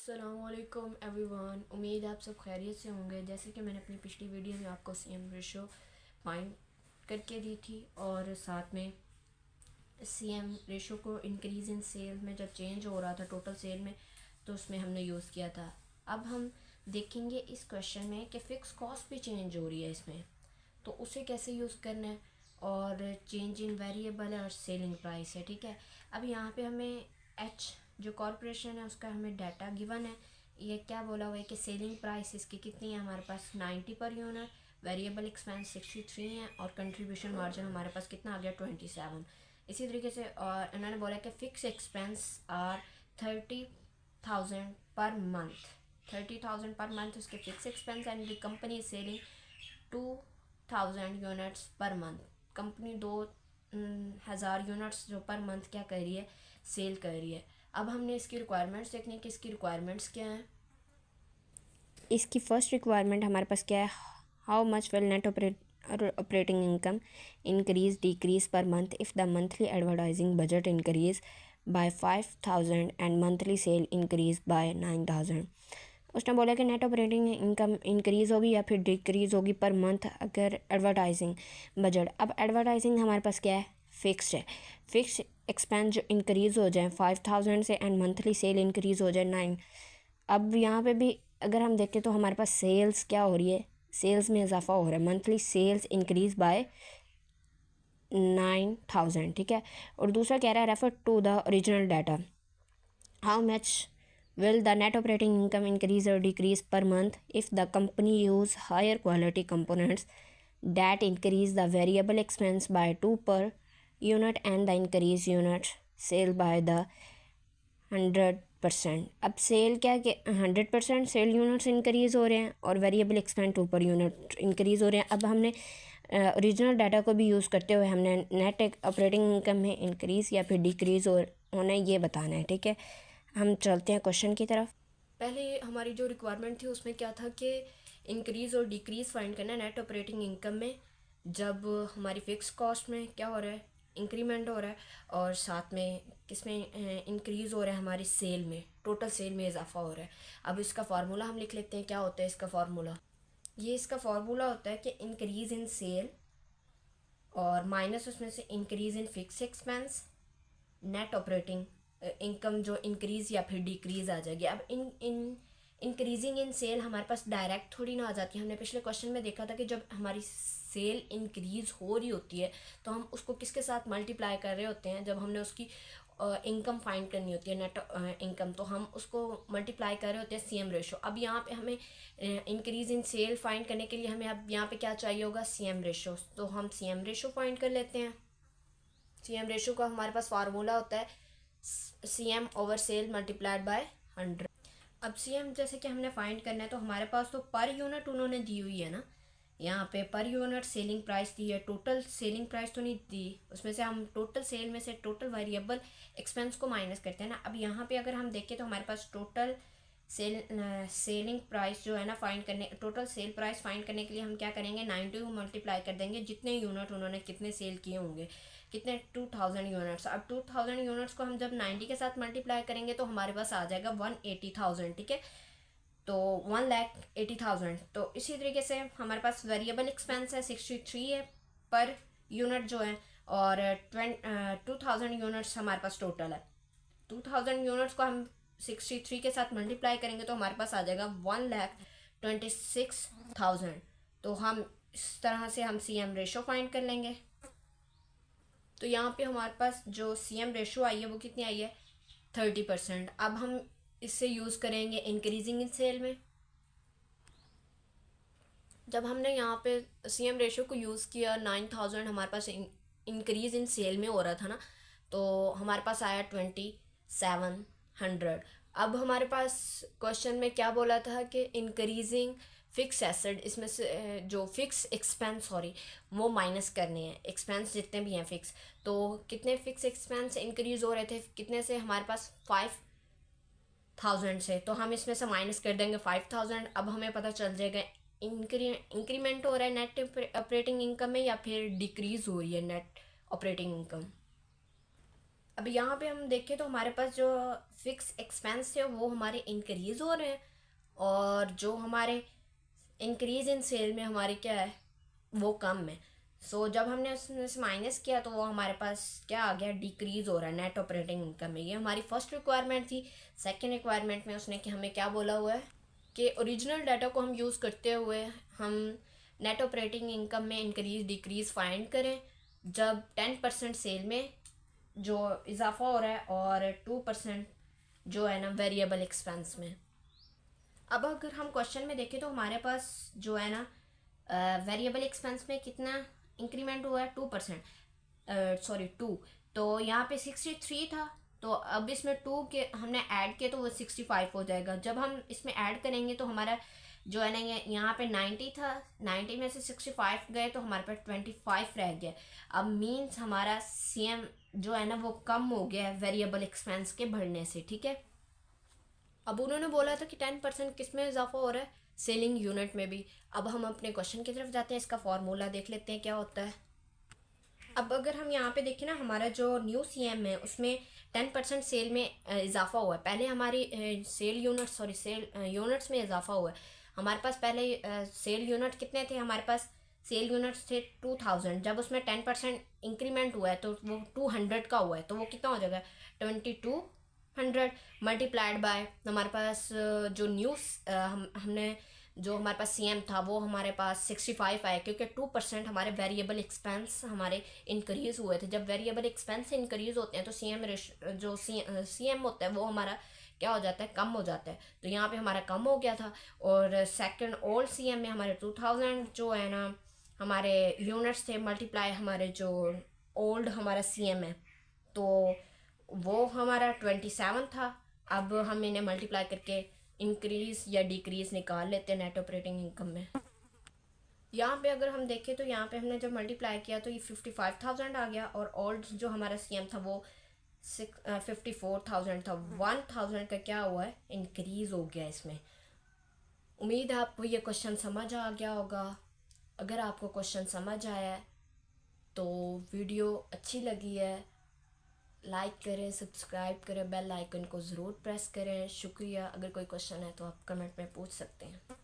अस्सलामुअलैकुम एवरीवन। उम्मीद है आप सब खैरियत से होंगे। जैसे कि मैंने अपनी पिछली वीडियो में आपको सीएम रेशो फाइंड करके दी थी और साथ में सीएम रेशो को इंक्रीज़ इन सेल में जब चेंज हो रहा था टोटल सेल में, तो उसमें हमने यूज़ किया था। अब हम देखेंगे इस क्वेश्चन में कि फ़िक्स कॉस्ट भी चेंज हो रही है इसमें, तो उसे कैसे यूज़ करना है। और चेंज इन वेरिएबल है और सेलिंग प्राइस है, ठीक है। अब यहाँ पे हमें एच जो कॉरपोरेशन है उसका हमें डाटा गिवन है। ये क्या बोला हुआ है कि सेलिंग प्राइस इसकी कितनी है हमारे पास 90 पर यूनिट, वेरिएबल एक्सपेंस 63 है और कंट्रीब्यूशन मार्जिन हमारे पास कितना आ गया 27। इसी तरीके से और इन्होंने बोला कि fix expense are 30,000 per month, 30,000 per month उसके fix expense and the company selling 2,000 units per month. Company 2,000 units जो पर मंथ क्या कर रही है, सेल कर रही है। अब हमने इसकी रिक्वायरमेंट्स देखनी है कि इसकी रिक्वायरमेंट्स क्या हैं। इसकी फर्स्ट रिक्वायरमेंट हमारे पास क्या है, how much will net operating income increase decrease per month if the monthly advertising budget increase by 5,000 and monthly cell increase by 9,000। उसने बोला कि नेट ऑपरेटिंग इनकम इंक्रीज़ होगी या फिर डिक्रीज़ होगी पर मंथ अगर एडवर्टाइजिंग बजट। अब advertising हमारे पास क्या है, फिक्स्ड है। फिक्स एक्सपेंस जो इंक्रीज़ हो जाए 5,000 से एंड मंथली सेल इंक्रीज़ हो जाए 9। अब यहाँ पे भी अगर हम देखें तो हमारे पास सेल्स क्या हो रही है, सेल्स में इजाफा हो रहा है, मंथली सेल्स इंक्रीज़ बाय 9,000, ठीक है। और दूसरा कह रहा है refer to the original data, how much will the net operating income increase or decrease per month if the company use higher quality components that increase the variable expense by 2 per unit and the increase unit sale by the 100%। अब cell क्या कि 100% cell units increase हो रहे हैं और variable expense 2 per unit increase हो रहे हैं। अब हमने ओरिजिनल डाटा को भी यूज़ करते हुए हमने नेट ऑपरेटिंग इनकम में इंक्रीज़ या फिर डिक्रीज़ होना ये बताना है, ठीक है। हम चलते हैं क्वेश्चन की तरफ। पहले हमारी जो रिक्वायरमेंट थी उसमें क्या था कि इंक्रीज़ और डिक्रीज़ फाइंड करना है नेट ऑपरेटिंग इनकम में, जब हमारी फ़िक्स कॉस्ट में क्या हो रहा है, इंक्रीमेंट हो रहा है और साथ में किसमें इंक्रीज़ हो रहा है, हमारी सेल में, टोटल सेल में इजाफा हो रहा है। अब इसका फार्मूला हम लिख लेते हैं। क्या होता है इसका फार्मूला, ये इसका फार्मूला होता है कि इंक्रीज़ इन सेल और माइनस उसमें से increase in fix expense, net operating income जो इंक्रीज़ या फिर डिक्रीज़ आ जाएगी। अब इंक्रीजिंग इन सेल हमारे पास डायरेक्ट थोड़ी ना आ जाती है। हमने पिछले क्वेश्चन में देखा था कि जब हमारी सेल इंक्रीज़ हो रही होती है तो हम उसको किसके साथ मल्टीप्लाई कर रहे होते हैं, जब हमने उसकी इनकम फाइंड करनी होती है नेट इनकम, तो हम उसको मल्टीप्लाई कर रहे होते हैं सीएम रेशो। अब यहाँ पे हमें इंक्रीज़ इन सेल फाइंड करने के लिए हमें अब यहाँ पे क्या चाहिए होगा, सीएम रेशो। तो हम सीएम रेशो फाइंड कर लेते हैं। सीएम रेशो का हमारे पास फार्मूला होता है CM over cell multiplied by 100। अब सीएम जैसे कि हमने फाइंड करना है तो हमारे पास तो पर यूनिट उन्होंने दी हुई है ना, यहाँ पे पर यूनिट सेलिंग प्राइस दी है, टोटल सेलिंग प्राइस तो नहीं दी। उसमें से हम टोटल सेल में से टोटल वेरिएबल एक्सपेंस को माइनस करते हैं ना। अब यहाँ पे अगर हम देखें तो हमारे पास टोटल सेलिंग प्राइस जो है ना फाइंड करने, टोटल सेल प्राइस फाइंड करने के लिए हम क्या करेंगे, 90 मल्टीप्लाई कर देंगे जितने यूनिट उन्होंने कितने सेल किए होंगे, कितने 2,000 यूनिट्स। अब 2,000 यूनिट्स को हम जब 90 के साथ मल्टीप्लाई करेंगे तो हमारे पास आ जाएगा 180,000, ठीक है। तो 1,80,000। तो इसी तरीके से हमारे पास वेरिएबल एक्सपेंस है 63 है पर यूनिट जो है, और 2,000 यूनिट्स हमारे पास टोटल है। 2,000 यूनिट्स को हम 63 के साथ मल्टीप्लाई करेंगे तो हमारे पास आ जाएगा 1,26,000। तो हम इस तरह से हम सीएम रेशो फाइंड कर लेंगे। तो यहाँ पे हमारे पास जो सीएम रेशो आई है वो कितनी आई है, 30%। अब हम इससे यूज़ करेंगे इंक्रीजिंग इन सेल में। जब हमने यहाँ पे सीएम रेशो को यूज़ किया 9,000 हमारे पास इंक्रीज इन सेल में हो रहा था ना, तो हमारे पास आया 2,700। अब हमारे पास क्वेश्चन में क्या बोला था कि इंक्रीजिंग फिक्स एसेट, इसमें से जो फिक्स एक्सपेंस सॉरी वो माइनस करने हैं, एक्सपेंस जितने भी हैं फिक्स। तो कितने फिक्स एक्सपेंस इंक्रीज हो रहे थे, कितने से, हमारे पास 5,000 से, तो हम इसमें से माइनस कर देंगे 5,000। अब हमें पता चल जाएगा इंक्रीमेंट हो रहा है नेट ऑपरेटिंग इनकम में या फिर डिक्रीज हो रही है नेट ऑपरेटिंग इनकम। अब अब यहाँ पे हम देखें तो हमारे पास जो फिक्स एक्सपेंस थे वो हमारे इंक्रीज़ हो रहे हैं, और जो हमारे इंक्रीज़ इन सेल में हमारे क्या है वो कम है। सो जब हमने उसमें से माइनस किया तो वो हमारे पास क्या आ गया, डिक्रीज़ हो रहा है नेट ऑपरेटिंग इनकम में। ये हमारी फर्स्ट रिक्वायरमेंट थी। सेकेंड रिक्वायरमेंट में उसने कि हमें क्या बोला हुआ है कि ओरिजिनल डाटा को हम यूज़ करते हुए हम नेट ऑपरेटिंग इनकम में इंक्रीज डिक्रीज़ फाइंड करें जब 10% सेल में जो इजाफा हो रहा है और 2% जो है ना वेरिएबल एक्सपेंस में। अब अगर हम क्वेश्चन में देखें तो हमारे पास जो है ना वेरिएबल एक्सपेंस में कितना इंक्रीमेंट हुआ है, 2%, सॉरी 2। तो यहाँ पे 63 था, तो अब इसमें 2 के हमने ऐड किया तो वो 65 हो जाएगा। जब हम इसमें ऐड करेंगे तो हमारा जो है ना यहाँ पे 90 था, 90 में से 65 गए तो हमारे पास 25 रह गया। अब मीन्स हमारा सीएम जो है ना वो कम हो गया है वेरिएबल एक्सपेंस के बढ़ने से, ठीक है। अब उन्होंने बोला था कि 10% किस में इजाफा हो रहा है, सेलिंग यूनिट में भी। अब हम अपने क्वेश्चन की तरफ जाते हैं, इसका फार्मूला देख लेते हैं क्या होता है। अब अगर हम यहाँ पे देखें ना, हमारा जो न्यू सीएम है उसमें 10% सेल में इजाफा हुआ है। पहले हमारी सेल यूनिट्स में इजाफा हुआ है। हमारे पास पहले सेल यूनिट कितने थे, हमारे पास सेल यूनिट्स थे 2000। जब उसमें 10% इंक्रीमेंट हुआ है तो वो 200 का हुआ है, तो वो कितना हो जाएगा 2200 मल्टीप्लाइड बाय हमारे पास जो हमने जो हमारे पास सीएम था वो हमारे पास 65 आया, क्योंकि 2% हमारे वेरिएबल एक्सपेंस हमारे इंक्रीज़ हुए थे। जब वेरिएबल एक्सपेंस इंक्रीज़ होते हैं तो सीएम होता है वो हमारा क्या हो जाता है, कम हो जाता है। तो यहाँ पे हमारा कम हो गया था। और सेकंड ओल्ड सीएम में हमारे 2000 जो है ना हमारे यूनिट्स थे मल्टीप्लाई हमारे जो ओल्ड हमारा सीएम है तो वो हमारा 27 था। अब हम इन्हें मल्टीप्लाई करके इंक्रीज या डिक्रीज निकाल लेते हैं नेट ऑपरेटिंग इनकम में। यहाँ पे अगर हम देखें तो यहाँ पे हमने जब मल्टीप्लाई किया तो ये 55,000 आ गया, और ओल्ड जो हमारा सीएम था वो 54,000 था। 1,000 का क्या हुआ है, इंक्रीज हो गया इसमें। उम्मीद है आपको ये क्वेश्चन समझ आ गया होगा। अगर आपको क्वेश्चन समझ आया है तो वीडियो अच्छी लगी है लाइक करें, सब्सक्राइब करें, बेल आइकन को ज़रूर प्रेस करें। शुक्रिया। अगर कोई क्वेश्चन है तो आप कमेंट में पूछ सकते हैं।